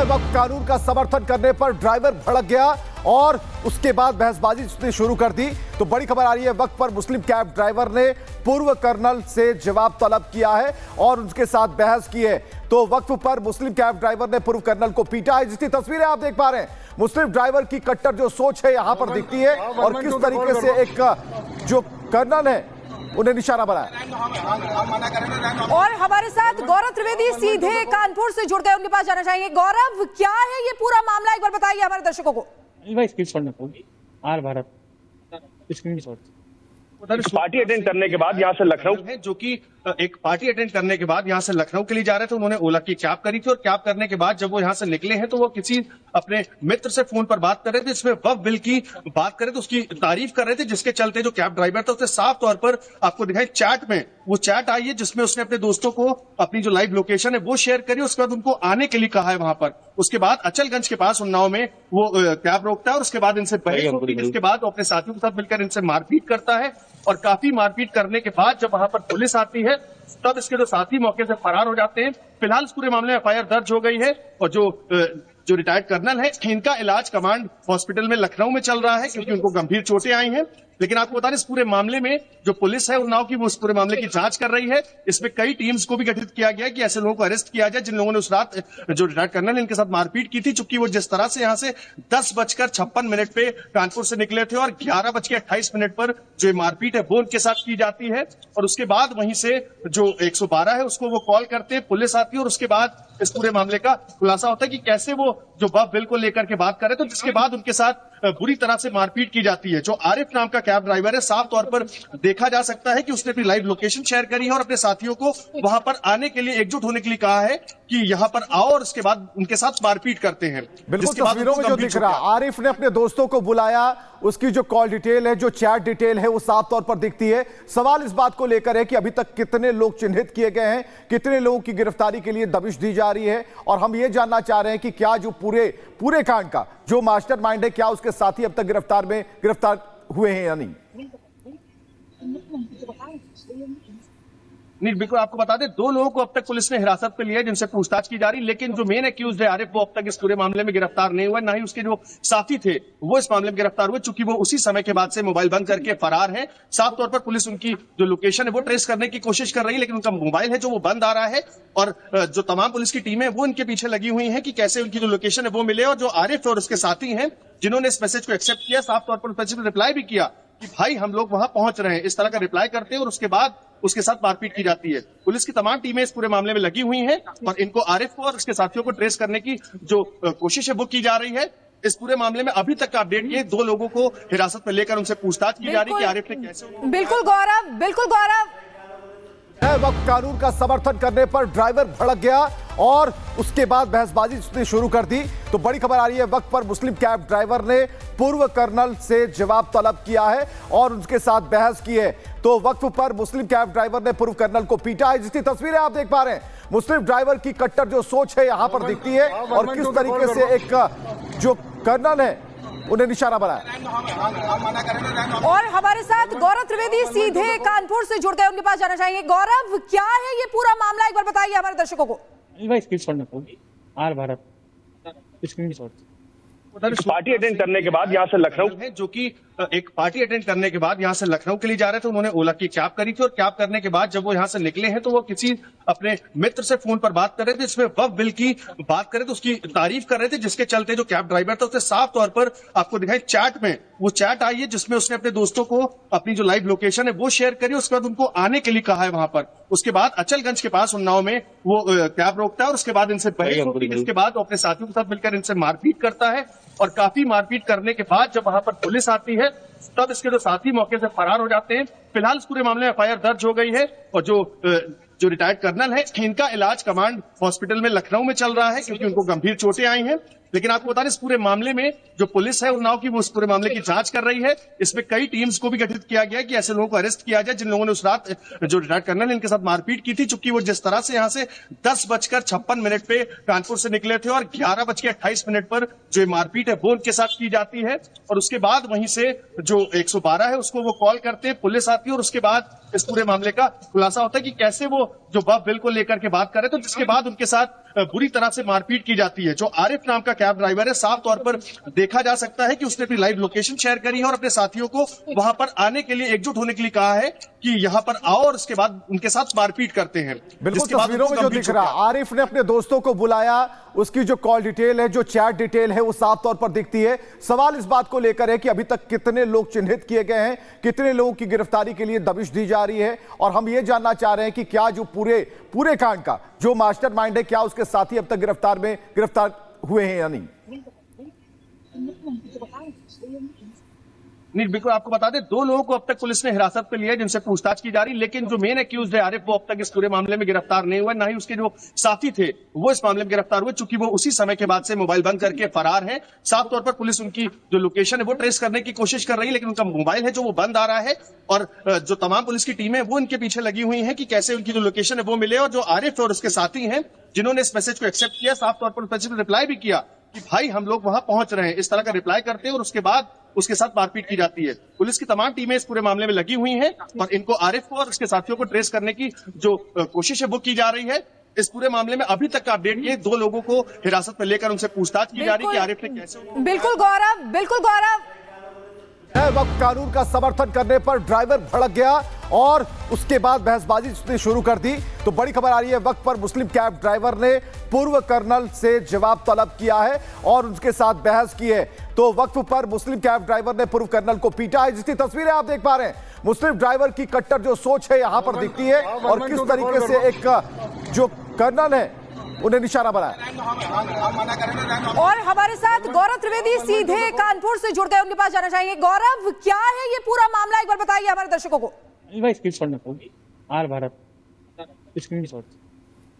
वक्त कानून का समर्थन करने पर ड्राइवर भड़क गया और उसके बाद बहसबाजी उसने शुरू कर दी। तो बड़ी खबर आ रही है, वक्त पर मुस्लिम कैब ड्राइवर ने पूर्व कर्नल से जवाब तलब किया है और उनके साथ बहस की है। तो वक्त पर मुस्लिम कैब ड्राइवर ने पूर्व कर्नल को पीटा है, जिसकी तस्वीरें आप देख पा रहे हैं। मुस्लिम ड्राइवर की कट्टर जो सोच है यहां पर दिखती है और किस तरीके से एक जो कर्नल है उन्हें निशाना बनाया। और हमारे साथ गौरव त्रिवेदी सीधे कानपुर से जुड़ गए, उनके पास जाना चाहेंगे। गौरव, क्या है ये पूरा मामला, एक बार बताइए हमारे दर्शकों को। R Bharat screenshot party attend करने के बाद यहाँ से लखनऊ है, जो कि एक पार्टी अटेंड करने के बाद यहाँ से लखनऊ के लिए जा रहे थे। उन्होंने ओला की कैब करी थी और कैब करने के बाद जब वो यहाँ से निकले हैं तो वो किसी अपने मित्र से फोन पर बात कर रहे थे, इसमें वफ बिल की बात कर रहे थे, उसकी तारीफ कर रहे थे, जिसके चलते जो कैब ड्राइवर था उसने साफ तौर पर आपको दिखाई चैट में वो चैट आई है जिसमें उसने अपने दोस्तों को अपनी जो लाइव लोकेशन है वो शेयर करी। उसके बाद उनको आने के लिए कहा है वहां पर। उसके बाद अचलगंज के पास उन्नाव में वो कैब रोकता है और उसके बाद इनसे बहस होती है। इसके बाद वो अपने साथियों के साथ मिलकर इनसे मारपीट करता है और काफी मारपीट करने के बाद जब वहां पर पुलिस आती है तब इसके जो साथी मौके से फरार हो जाते हैं। फिलहाल इस पूरे मामले में एफआईआर दर्ज हो गई है और जो रिटायर्ड कर्नल है इनका इलाज कमांड हॉस्पिटल में लखनऊ में चल रहा है क्योंकि उनको गंभीर चोटें आई हैं। लेकिन आपको बता दें इस पूरे मामले में जो पुलिस है उन्नाव की वो इस पूरे मामले की जांच कर रही है। इसमें कई टीम्स को भी गठित किया गया कि ऐसे लोगों को अरेस्ट किया जाए जिन लोगों ने उस रात जो रिटायर्ड कर्नल है इनके साथ मारपीट की थी। चूंकि वो जिस तरह से यहाँ से 10:56 पे कानपुर से निकले थे और 11:28 पर जो मारपीट है वो उनके साथ की जाती है और उसके बाद वहीं से जो 112 है उसको वो कॉल करते हैं, पुलिस आती है और उसके बाद इस पूरे मामले का खुलासा होता है कि कैसे वो जो वफ बिल को लेकर के बात कर रहे थे, जिसके बाद उनके साथ बुरी तरह से मारपीट की जाती है। जो आरिफ नाम का कैब ड्राइवर है साफ तौर पर देखा जा सकता है कि उसने अपनी लाइव लोकेशन शेयर करी है और अपने साथियों को वहां पर आने के लिए एकजुट होने के लिए कहा है कि यहां पर आओ और उसके बाद उनके साथ मारपीट करते हैं। बिल्कुल तस्वीरों में जो दिख रहा है, आरिफ ने अपने दोस्तों को बुलाया, उसकी जो कॉल डिटेल है, जो चैट डिटेल है वो साफ तौर पर दिखती है। सवाल इस बात को लेकर है कि अभी तक कितने लोग चिन्हित किए गए हैं, कितने लोगों की गिरफ्तारी के लिए दबिश दी जा रही है और हम ये जानना चाह रहे हैं कि क्या जो पूरे कांड का जो मास्टरमाइंड है क्या उसके साथी अब तक गिरफ्तार हुए हैं या नहीं। नहीं, बिल्कुल आपको बता दें 2 लोगों को अब तक पुलिस ने हिरासत पे लिया है जिनसे पूछताछ की जा रही है। लेकिन जो मेन एक्यूज्ड है आरिफ वो अब तक इस पूरे मामले में गिरफ्तार नहीं हुआ, ना ही उसके जो साथी थे वो इस मामले में गिरफ्तार हुए, चूंकि वो उसी समय के बाद से मोबाइल बंद करके फरार है। साफ तौर पर पुलिस उनकी जो लोकेशन है वो ट्रेस करने की कोशिश कर रही है, लेकिन उनका मोबाइल है जो वो बंद आ रहा है और जो तमाम पुलिस की टीमें वो इनके पीछे लगी हुई है कि कैसे उनकी जो लोकेशन है वो मिले। और जो आरिफ और उसके साथी हैं जिन्होंने इस मैसेज को एक्सेप्ट किया, साफ तौर पर मैसेज में रिप्लाई भी किया कि भाई हम लोग वहां पहुंच रहे हैं, इस तरह का रिप्लाई करते हैं और उसके बाद उसके साथ मारपीट की जाती है। पुलिस की तमाम टीमें इस पूरे मामले में लगी हुई हैं और इनको आरिफ को और उसके साथियों को ट्रेस करने की जो कोशिश है वो की जा रही है। इस पूरे मामले में अभी तक का अपडेट ये 2 लोगों को हिरासत में लेकर उनसे पूछताछ की जा रही है कि आरिफ ने कैसे। बिल्कुल गौरव, वक्त कानून का समर्थन करने पर ड्राइवर भड़क गया और उसके बाद बहसबाजी उसने शुरू कर दी। तो बड़ी खबर आ रही है, वक्त पर मुस्लिम कैब ड्राइवर ने पूर्व कर्नल से जवाब तलब किया है और उनके साथ बहस की है। तो वक्त पर मुस्लिम कैब ड्राइवर ने पूर्व कर्नल को पीटा है, जिसकी तस्वीरें आप देख पा रहे हैं। मुस्लिम ड्राइवर की कट्टर जो सोच है यहां पर दिखती है और किस तरीके से एक जो कर्नल है उन्हें निशाना बनाया। और हमारे साथ गौरव त्रिवेदी सीधे कानपुर से जुड़ गए, उनके पास जाना चाहेंगे। गौरव, क्या है ये पूरा मामला, एक बार बताइए हमारे दर्शकों को। R Bharat screenshot party attend करने के बाद यहाँ से लखनऊ है, जो कि एक पार्टी अटेंड करने के बाद यहाँ से लखनऊ के लिए जा रहे थे। उन्होंने ओला की कैब करी थी और कैब करने के बाद जब वो यहाँ से निकले हैं तो वो किसी अपने मित्र से फोन पर बात कर रहे थे, इसमें वफ बिल की बात कर रहे थे, उसकी तारीफ कर रहे थे, जिसके चलते जो कैब ड्राइवर था उसने साफ तौर पर आपको दिखाई चैट में वो चैट आई है जिसमें उसने अपने दोस्तों को अपनी जो लाइव लोकेशन है वो शेयर करी। उसके बाद उनको आने के लिए कहा है वहां पर। उसके बाद अचलगंज के पास उन्नाव में वो कैब रोकता है और उसके बाद इनसे बहस होती है। इसके बाद वो अपने साथियों के साथ मिलकर इनसे मारपीट करता है और काफी मारपीट करने के बाद जब वहां पर पुलिस आती है तब इसके जो साथी मौके से फरार हो जाते हैं। फिलहाल इस पूरे मामले में एफआईआर दर्ज हो गई है और जो रिटायर्ड कर्नल है इनका इलाज कमांड हॉस्पिटल में लखनऊ में चल रहा है क्योंकि उनको गंभीर चोटें आई हैं। लेकिन आपको बता दें इस पूरे मामले में जो पुलिस है उन्नाव की वो इस पूरे मामले की जांच कर रही है। इसमें कई टीम्स को भी गठित किया गया है कि ऐसे लोगों को अरेस्ट किया जाए जिन लोगों ने उस रात जो रिटायर्ड कर्नल इनके साथ मारपीट की थी। चूंकि वो जिस तरह से यहाँ से 10:56 पे कानपुर से निकले थे और 11:28 पर जो मारपीट है वो उनके साथ की जाती है और उसके बाद वहीं से जो 112 है उसको वो कॉल करते हैं, पुलिस आती है और उसके बाद इस पूरे मामले का खुलासा होता है कि कैसे वो जो बफ बिल को लेकर के बात करे तो जिसके बाद उनके साथ बुरी तरह से मारपीट की जाती है। जो आरिफ नाम का कैब ड्राइवर है, साफ तौर पर देखा जा सकता है कि उसने अपनी लाइव लोकेशन शेयर करी है और अपने साथियों को वहां पर आने के लिए एकजुट होने के लिए कहा है कि यहां पर आओ और उसके बाद उनके साथ मारपीट करते हैं। बिल्कुल तस्वीरों में जो दिख रहा है, आरिफ ने अपने दोस्तों को बुलाया, उसकी जो कॉल डिटेल है, जो चैट डिटेल है वो साफ तौर पर दिखती है। सवाल इस बात को लेकर है कि अभी तक कितने लोग चिन्हित किए गए हैं, कितने लोगों की गिरफ्तारी के लिए दबिश दी जा रही है और हम ये जानना चाह रहे हैं कि क्या जो पूरे कांड का जो मास्टरमाइंड है, क्या उसके साथी अब तक गिरफ्तार हुए हैं या नहीं। नहीं, बिल्कुल आपको बता दें 2 लोगों को अब तक पुलिस ने हिरासत पे लिया है जिनसे पूछताछ की जा रही है, लेकिन जो मेन एक्यूज्ड है आरिफ वो अब तक इस पूरे मामले में गिरफ्तार नहीं हुआ, ना ही उसके जो साथी थे वो इस मामले में गिरफ्तार हुए, चूंकि वो उसी समय के बाद से मोबाइल बंद करके फरार है। साफ तौर पर पुलिस उनकी जो लोकेशन है वो ट्रेस करने की कोशिश कर रही है, लेकिन उनका मोबाइल है जो वो बंद आ रहा है और जो तमाम पुलिस की टीम है वो इनके पीछे लगी हुई है कि कैसे उनकी जो लोकेशन है वो मिले। और जो आरिफ और उसके साथी हैं जिन्होंने इस मैसेज को एक्सेप्ट किया, साफ तौर पर उस मैसेज में रिप्लाई भी किया कि भाई हम लोग वहां पहुंच रहे हैं, इस तरह का रिप्लाई करते हैं और उसके बाद उसके साथ मारपीट की जाती है। पुलिस की तमाम टीमें इस पूरे मामले में लगी हुई हैं और इनको आरिफ को और उसके साथियों को ट्रेस करने की जो कोशिश है वो की जा रही है। इस पूरे मामले में अभी तक का अपडेट ये 2 लोगों को हिरासत में लेकर उनसे पूछताछ की जा रही है कि आरिफ ने कैसे। बिल्कुल गौरव वक्त कानून का समर्थन करने पर ड्राइवर भड़क गया और उसके बाद बहसबाजी उसने शुरू कर दी। तो बड़ी खबर आ रही है, वक्त पर मुस्लिम कैब ड्राइवर ने पूर्व कर्नल से जवाब तलब किया है और उनके साथ बहस की है। तो वक्त पर मुस्लिम कैब ड्राइवर ने पूर्व कर्नल को पीटा है, जिसकी तस्वीरें आप देख पा रहे हैं। मुस्लिम ड्राइवर की कट्टर जो सोच है यहां पर दिखती है और किस तरीके से एक जो कर्नल है उन्हें निशाना बनाया। और हमारे साथ गौरव त्रिवेदी सीधे कानपुर से जुड़ गए, उनके पास जाना चाहेंगे। गौरव, क्या है ये पूरा मामला, एक बार बताइए हमारे दर्शकों को। R Bharat screenshot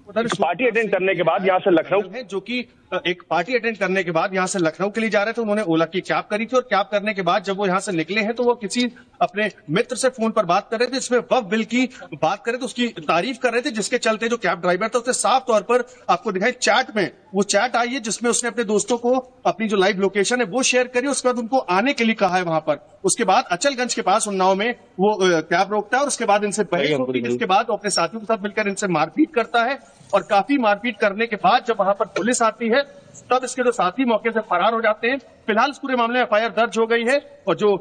party attend करने के बाद यहाँ से लखनऊ है जो कि एक पार्टी अटेंड करने के बाद यहाँ से लखनऊ के लिए जा रहे थे। उन्होंने ओला की कैब करी थी और कैब करने के बाद जब वो यहाँ से निकले हैं तो वो किसी अपने मित्र से फोन पर बात कर रहे थे, इसमें वफ बिल की बात करें तो उसकी तारीफ कर रहे थे, जिसके चलते जो कैब ड्राइवर था उसने साफ तौर पर आपको दिखाई चैट में वो चैट आई है जिसमें उसने अपने दोस्तों को अपनी जो लाइव लोकेशन है वो शेयर करी, उसके बाद उनको आने के लिए कहा है वहां पर। उसके बाद अचलगंज के पास उन्नाव में वो कैब रोकता है और उसके बाद इनसे बहस होती है, इसके बाद वो अपने साथियों के साथ मिलकर इनसे मारपीट करता है और काफी मारपीट करने के बाद जब वहां पर पुलिस आती है तब इसके जो साथी मौके से फरार हो जाते हैं। फिलहाल इस पूरे मामले में एफआईआर दर्ज हो गई है और जो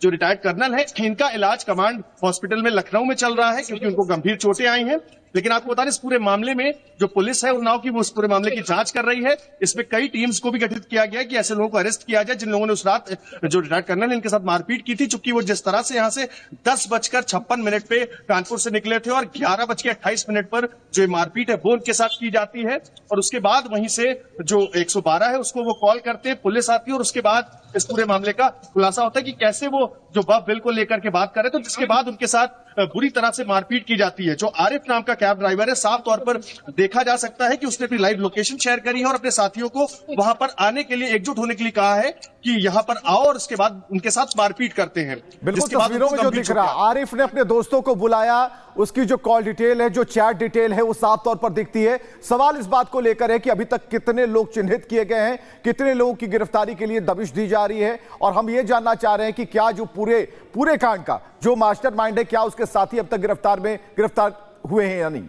रिटायर्ड कर्नल है इनका इलाज कमांड हॉस्पिटल में लखनऊ में चल रहा है क्योंकि उनको गंभीर चोटें आई हैं। लेकिन आपको बता दें इस पूरे मामले में जो पुलिस है उन्नाव की वो इस पूरे मामले की जांच कर रही है। इसमें कई टीम्स को भी गठित किया गया है कि ऐसे लोगों को अरेस्ट किया जाए जिन लोगों ने उस रात जो रिटायर्ड कर्नल इनके साथ मारपीट की थी। चूंकि वो जिस तरह से यहाँ से 10:56 पे कानपुर से निकले थे और 11:28 पर जो मारपीट है वो उनके साथ की जाती है और उसके बाद वहीं से जो 112 है उसको वो कॉल करते हैं, पुलिस आती है और उसके बाद इस पूरे मामले का खुलासा होता है कि कैसे वो जो बफ बिल को लेकर के बात करे तो जिसके बाद उनके साथ बुरी तरह से मारपीट की जाती है। जो आरिफ नाम का कैब ड्राइवर है, साफ तौर पर देखा जा सकता है कि उसने अपनी लाइव लोकेशन शेयर करी है और अपने साथियों को वहां पर आने के लिए एकजुट होने के लिए कहा है कि यहां पर आओ और उसके बाद उनके साथ मारपीट करते हैं। बिल्कुल तस्वीरों में जो दिख रहा है, आरिफ ने अपने दोस्तों को बुलाया, उसकी जो कॉल डिटेल है, जो चैट डिटेल है वो साफ तौर पर दिखती है। सवाल इस बात को लेकर है कि अभी तक कितने लोग चिन्हित किए गए हैं, कितने लोगों की गिरफ्तारी के लिए दबिश दी जा रही है और हम ये जानना चाह रहे हैं कि क्या जो पूरे कांड का जो मास्टरमाइंड है, क्या उसके साथी अब तक गिरफ्तार हुए हैं या नहीं।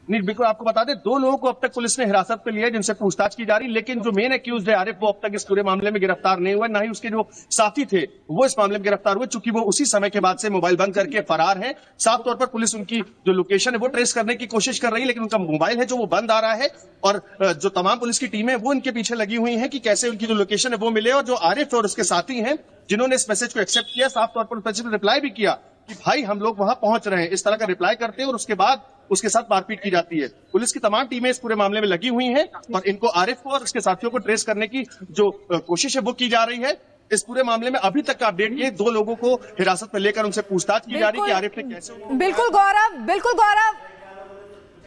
नहीं, बिल्कुल आपको बता दें 2 लोगों को अब तक पुलिस ने हिरासत पे लिया है जिनसे पूछताछ की जा रही है, लेकिन जो मेन एक्यूज्ड है आरिफ वो अब तक इस पूरे मामले में गिरफ्तार नहीं हुआ, ना ही उसके जो साथी थे वो इस मामले में गिरफ्तार हुए, चूंकि वो उसी समय के बाद से मोबाइल बंद करके फरार है। साफ तौर पर पुलिस उनकी जो लोकेशन है वो ट्रेस करने की कोशिश कर रही है, लेकिन उनका मोबाइल है जो वो बंद आ रहा है और जो तमाम पुलिस की टीम है वो इनके पीछे लगी हुई है कि कैसे उनकी जो लोकेशन है वो मिले। और जो आरिफ और उसके साथी हैं जिन्होंने इस मैसेज को एक्सेप्ट किया, साफ तौर पर उस मैसेज में रिप्लाई भी किया कि भाई हम लोग वहां पहुंच रहे हैं, इस तरह का रिप्लाई करते हैं और उसके बाद उसके साथ मारपीट की जाती है। पुलिस की तमाम टीमें इस पूरे मामले में लगी हुई हैं और इनको आरिफ को और उसके साथियों को ट्रेस करने की जो कोशिश है वो की जा रही है। इस पूरे मामले में अभी तक का अपडेट ये 2 लोगों को हिरासत में लेकर उनसे पूछताछ की जा रही है कि आरिफ ने कैसे। बिल्कुल गौरव